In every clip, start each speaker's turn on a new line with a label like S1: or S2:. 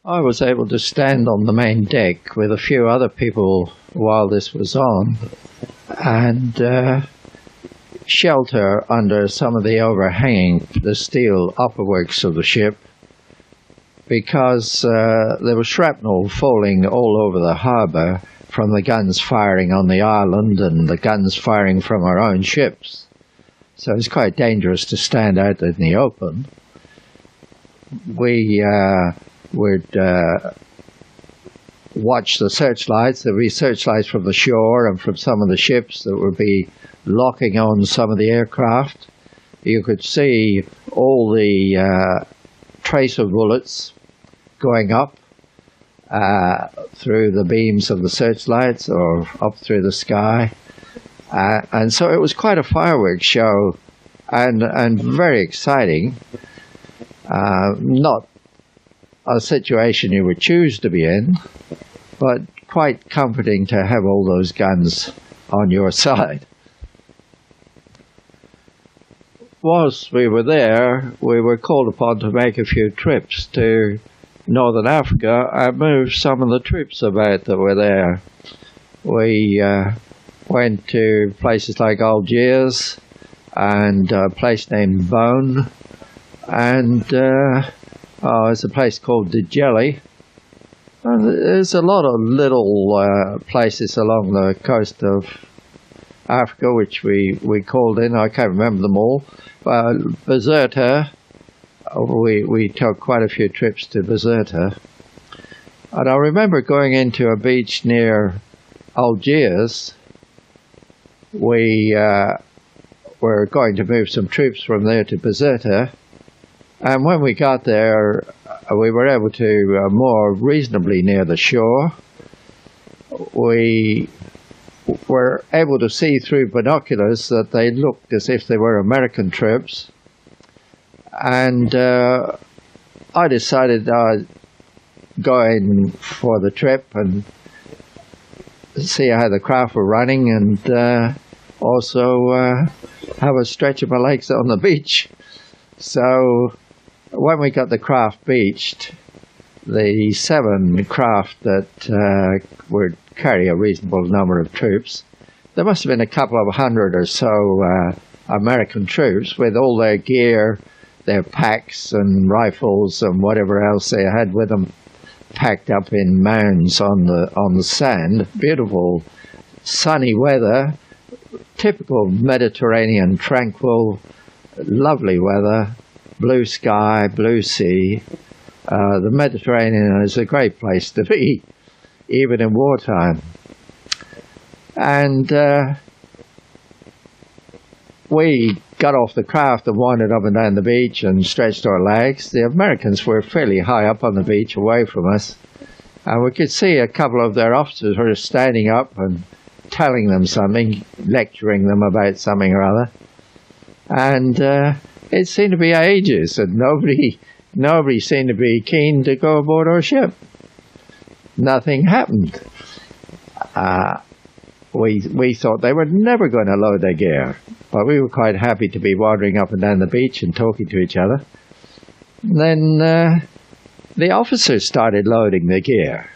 S1: I was able to stand on the main deck with a few other people while this was on and shelter under some of the overhanging, the steel upperworks of the ship, because there was shrapnel falling all over the harbour from the guns firing on the island and the guns firing from our own ships. So it's quite dangerous to stand out in the open. We would watch the searchlights. There would be searchlights from the shore and from some of the ships that would be locking on some of the aircraft. You could see all the tracer bullets going up through the beams of the searchlights or up through the sky. And so it was quite a fireworks show and very exciting. Not a situation you would choose to be in, but quite comforting to have all those guns on your side. Whilst we were there, we were called upon to make a few trips to Northern Africa and move some of the troops about that were there. We went to places like Algiers and a place named Bone, and there's a place called Djeli. There's a lot of little places along the coast of Africa which we called in. I can't remember them all. Bizerta, we took quite a few trips to Bizerta. And I remember going into a beach near Algiers. We were going to move some troops from there to Bizerta. And when we got there, we were able to moor reasonably near the shore. We were able to see through binoculars that they looked as if they were American troops. And I decided I'd go in for the trip and see how the craft were running and also have a stretch of my legs on the beach. So when we got the craft beached, the 7 craft that would carry a reasonable number of troops, there must have been a couple of 100 or so American troops with all their gear, their packs and rifles and whatever else they had with them, packed up in mounds on the sand. Beautiful sunny weather, typical Mediterranean, tranquil, lovely weather, blue sky, blue sea. The Mediterranean is a great place to be, even in wartime. And we got off the craft and wandered up and down the beach and stretched our legs. The Americans were fairly high up on the beach away from us, and we could see a couple of their officers were standing up and telling them something, lecturing them about something or other. And it seemed to be ages, and nobody seemed to be keen to go aboard our ship. Nothing happened. We thought they were never going to load their gear, but we were quite happy to be wandering up and down the beach and talking to each other. And then the officers started loading their gear.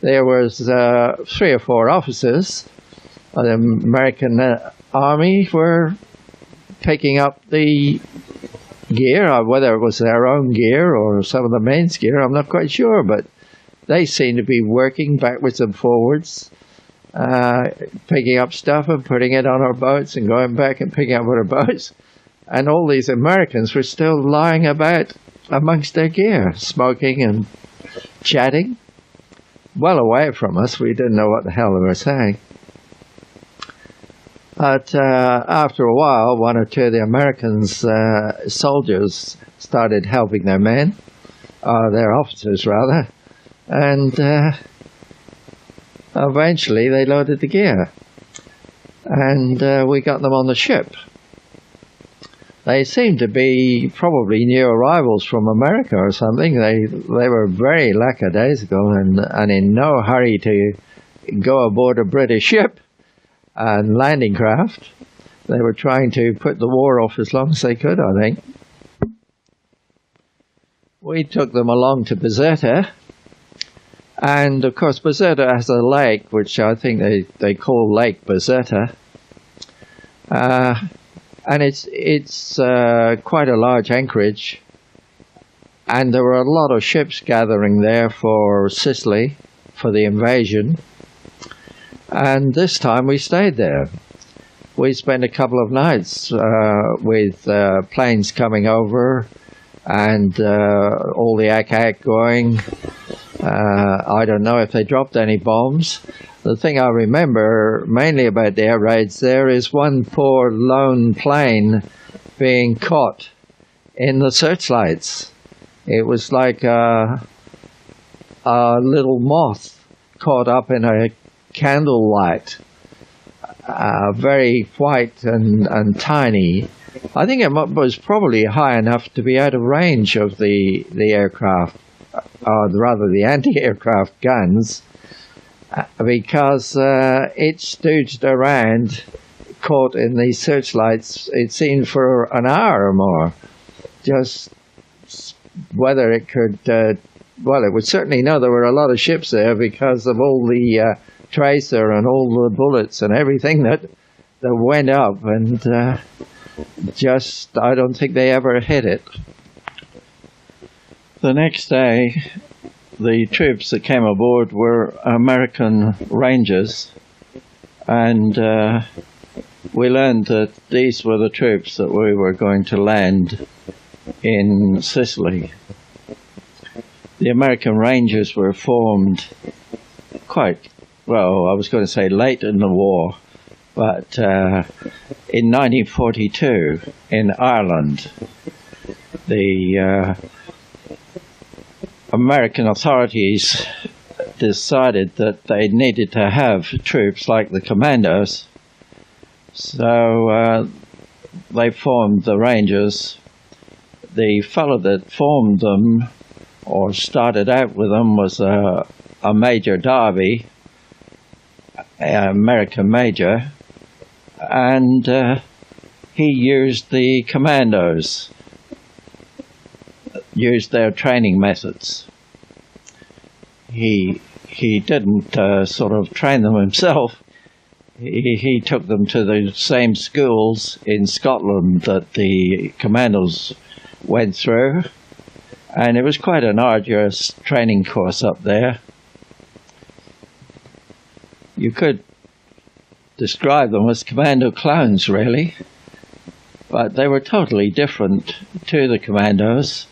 S1: There was 3 or 4 officers of the American Army were picking up the gear, whether it was their own gear or some of the men's gear, I'm not quite sure, but they seemed to be working backwards and forwards, picking up stuff and putting it on our boats and going back and picking up on our boats. And all these Americans were still lying about amongst their gear, smoking and chatting, well away from us. We didn't know what the hell they were saying. But after a while, 1 or 2 of the Americans, soldiers, started helping their men, their officers rather, and eventually they loaded the gear, and we got them on the ship. They seemed to be probably new arrivals from America or something. They were very lackadaisical and in no hurry to go aboard a British ship and landing craft. They were trying to put the war off as long as they could, I think. we took them along to Bizerta. And of course, Bizerta has a lake, which I think they call Lake Bizerta. And it's quite a large anchorage. And there were a lot of ships gathering there for Sicily, for the invasion. And this time we stayed there. We spent a couple of nights with planes coming over and all the ack-ack going. I don't know if they dropped any bombs. The thing I remember mainly about the air raids there is one poor lone plane being caught in the searchlights. It was like a little moth caught up in a candlelight, very white and tiny. I think it was probably high enough to be out of range of the aircraft. Rather the anti-aircraft guns, because it stooged around, caught in these searchlights, it seemed for an hour or more. Just whether it could, well, it would certainly know there were a lot of ships there because of all the tracer and all the bullets and everything that went up, and I don't think they ever hit it. The next day, the troops that came aboard were American Rangers, and we learned that these were the troops that we were going to land in Sicily. The American Rangers were formed quite, well, I was going to say late in the war, but in 1942 in Ireland, the American authorities decided that they needed to have troops like the commandos, so they formed the Rangers. The fellow that formed them, or started out with them, was a Major Darby, an American major, and he used the commandos, used their training methods. He didn't sort of train them himself. He took them to the same schools in Scotland that the commandos went through, and it was quite an arduous training course up there. You could describe them as commando clones, really, but they were totally different to the commandos.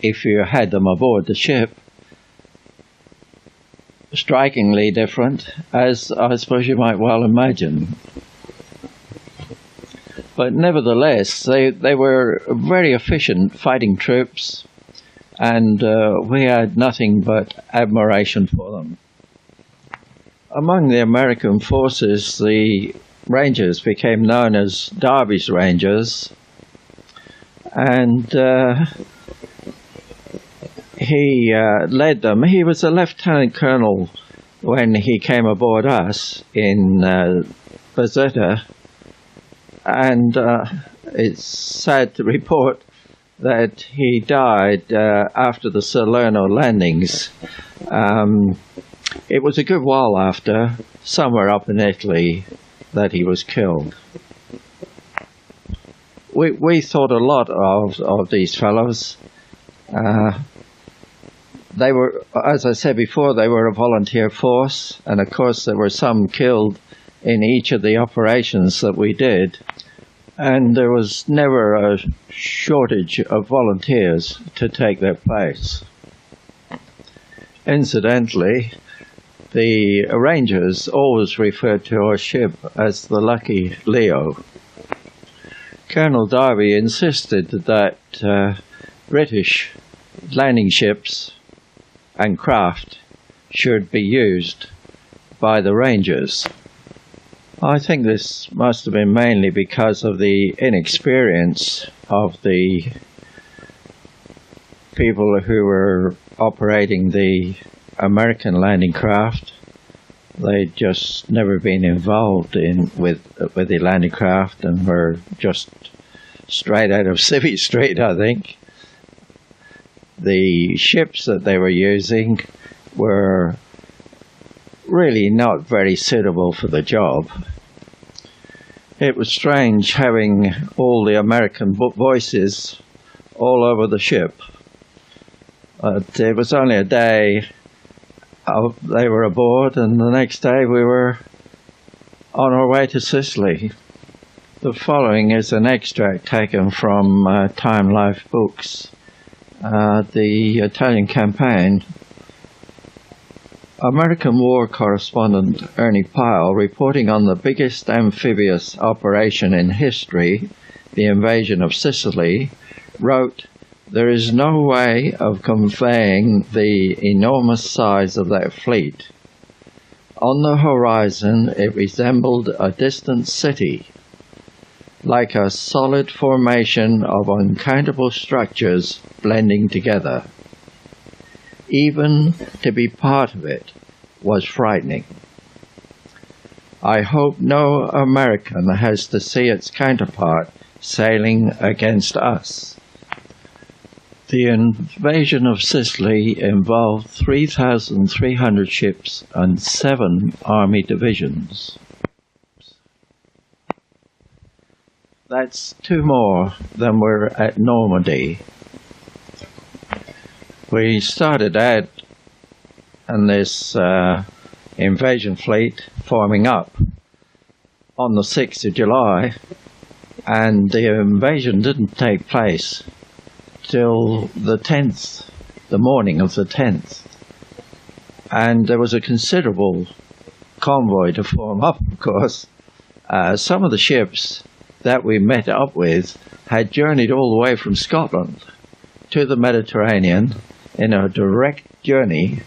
S1: If you had them aboard the ship, strikingly different, as I suppose you might well imagine. But nevertheless, they were very efficient fighting troops, and we had nothing but admiration for them. Among the American forces, the Rangers became known as Darby's Rangers, and he led them. He was a lieutenant colonel when he came aboard us in Bizerta, and it's sad to report that he died after the Salerno landings. It was a good while after, somewhere up in Italy, that he was killed. We thought a lot of these fellows. They were, as I said before, they were a volunteer force, and of course there were some killed in each of the operations that we did, and there was never a shortage of volunteers to take their place. Incidentally, the Rangers always referred to our ship as the Lucky Leo. Colonel Darby insisted that British landing ships and craft should be used by the Rangers. I think this must have been mainly because of the inexperience of the people who were operating the American landing craft. They'd just never been involved with the landing craft and were just straight out of Civvy Street, I think. the ships that they were using were really not very suitable for the job. It was strange having all the American voices all over the ship. It was only a day they were aboard, and the next day we were on our way to Sicily. The following is an extract taken from Time Life books. The Italian campaign. American war correspondent Ernie Pyle, reporting on the biggest amphibious operation in history, the invasion of Sicily, wrote, "There is no way of conveying the enormous size of that fleet. On the horizon it resembled a distant city, like a solid formation of uncountable structures blending together. Even to be part of it was frightening. I hope no American has to see its counterpart sailing against us." The invasion of Sicily involved 3,300 ships and 7 army divisions. That's 2 more than were at Normandy. We started out in this invasion fleet forming up on the 6th of July, and the invasion didn't take place till the 10th, the morning of the 10th. And there was a considerable convoy to form up, of course. Some of the ships that we met up with had journeyed all the way from Scotland to the Mediterranean in a direct journey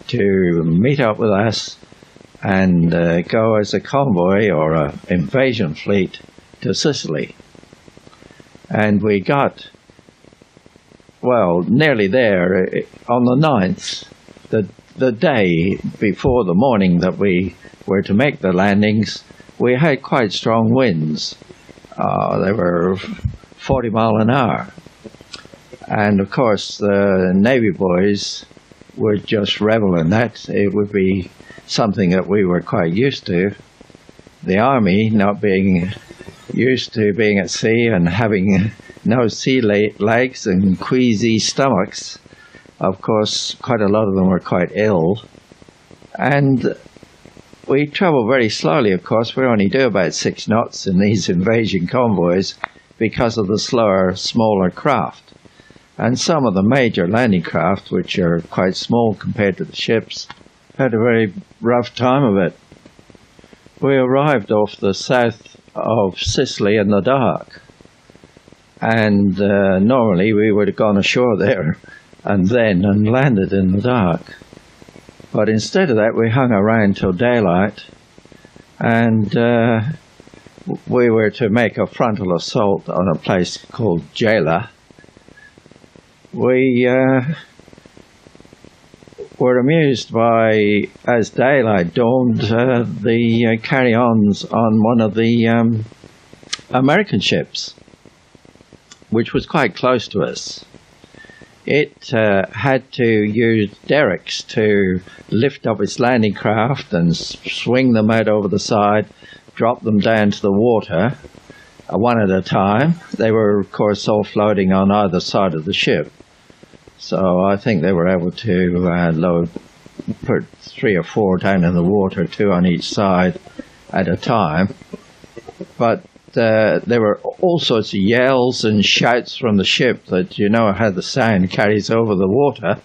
S1: to meet up with us and go as a convoy or an invasion fleet to Sicily. And we got, well, nearly there on the 9th, the day before the morning that we were to make the landings. We had quite strong winds. They were 40 miles an hour. And of course, the Navy boys would just revel in that. It would be something that we were quite used to. The Army, not being used to being at sea and having no sea legs and queasy stomachs, of course, quite a lot of them were quite ill. And we travel very slowly, of course. We only do about 6 knots in these invasion convoys because of the slower, smaller craft. And some of the major landing craft, which are quite small compared to the ships, had a very rough time of it. We arrived off the south of Sicily in the dark. And normally we would have gone ashore there and landed in the dark. But instead of that, we hung around till daylight, and we were to make a frontal assault on a place called Gela. We were amused by, as daylight dawned, the carry-ons on one of the American ships, which was quite close to us. It had to use derricks to lift up its landing craft and swing them out over the side, drop them down to the water, one at a time. They were, of course, all floating on either side of the ship. So I think they were able to put 3 or 4 down in the water, 2 on each side at a time. But there were all sorts of yells and shouts from the ship that, you know, how the sound carries over the water.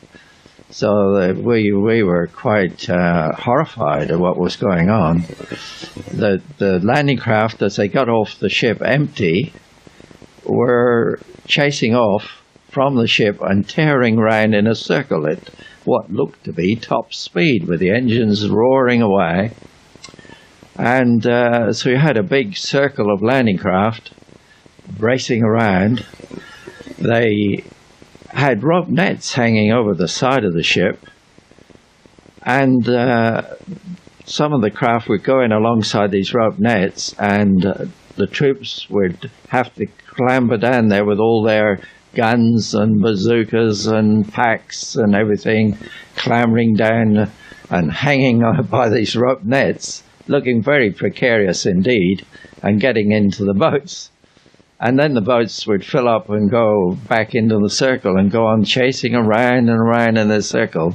S1: So we were quite horrified at what was going on. The landing craft, as they got off the ship empty, were chasing off from the ship and tearing round in a circle at what looked to be top speed, with the engines roaring away. And so you had a big circle of landing craft racing around. They had rope nets hanging over the side of the ship, and some of the craft would go in alongside these rope nets, and the troops would have to clamber down there with all their guns and bazookas and packs and everything, clambering down and hanging on by these rope nets, looking very precarious indeed, and getting into the boats. And then the boats would fill up and go back into the circle and go on chasing around and around in the circle.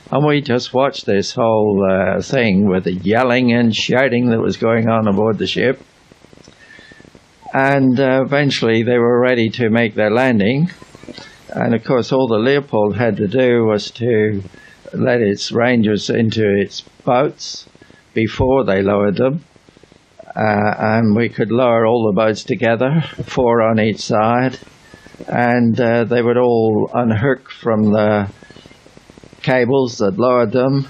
S1: And we just watched this whole thing with the yelling and shouting that was going on aboard the ship. And eventually they were ready to make their landing. And of course all the Leopold had to do was to let its rangers into its boats before they lowered them. And we could lower all the boats together, 4 on each side. And they would all unhook from the cables that lowered them,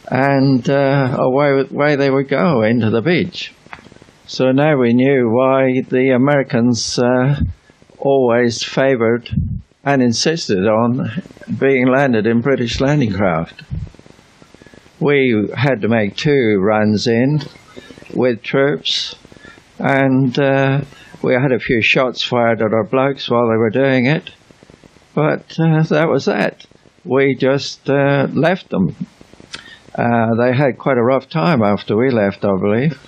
S1: and away they would go into the beach. So now we knew why the Americans always favoured and insisted on being landed in British landing craft. We had to make 2 runs in with troops, and we had a few shots fired at our blokes while they were doing it, but that was that. We just left them. They had quite a rough time after we left, I believe.